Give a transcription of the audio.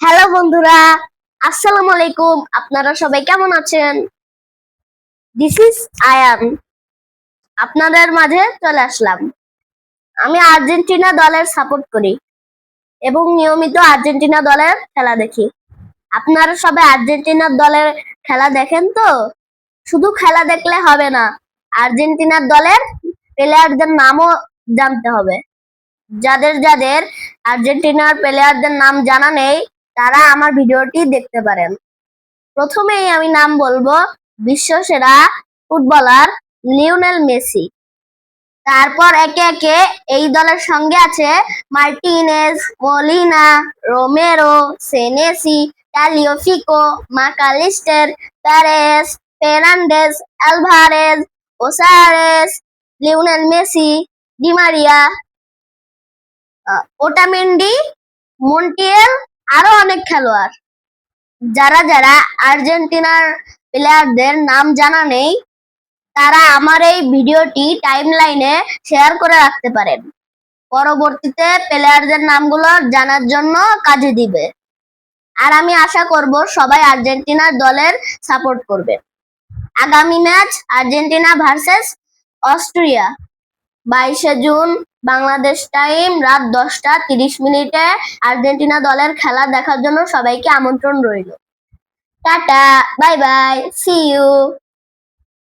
Hello বন্ধুরা, আসসালামু আলাইকুম। আপনারা সবাই কেমন আছেন? This is Ayan. আপনাদের মাঝে চলে আসলাম। আমি আর্জেন্টিনা দলের সাপোর্ট করি এবং নিয়মিত আর্জেন্টিনা দলের খেলা দেখি। আপনারা সবাই আর্জেন্টিনা দলের খেলা দেখেন তো? শুধু খেলা দেখলে হবে না, আর্জেন্টিনার দলের প্লেয়ারদের নামও জানতে হবে। যাদের যাদের আর্জেন্টিনার প্লেয়ারদের নাম জানা নেই, তারা আমার ভিডিওটি দেখতে পারেন। প্রথমেই আমি নাম বলবো বিশ্বসেরা ফুটবলার লিওনেল মেসি। তারপর একে একে এই দলের সঙ্গে আছে Martinez, Molina, Romero, Senesi, Tagliafico, MacAllister, Perez, Fernandez, Alvarez, ওসারেস, Lionel Messi, di Maria, Otamendi, Montiel, আরো অনেক খেলোয়াড়। যারা যারা আর্জেন্টিনার প্লেয়ারদের নাম জানা নেই, তারা আমার এই ভিডিওটি টাইমলাইনে শেয়ার করে রাখতে পারেন। পরবর্তীতে প্লেয়ারদের নামগুলো জানার জন্য কাজে দিবে। আর আমি আশা করব সবাই আর্জেন্টিনার দলের সাপোর্ট করবে। আগামী ম্যাচ আর্জেন্টিনা ভার্সেস অস্ট্রিয়া, 22শে জুন বাংলাদেশ টাইম রাত 10টা 30 মিনিটে আর্জেন্টিনা দলের খেলা দেখার জন্য সবাইকে আমন্ত্রণ রইল। Tata, bye bye, see you.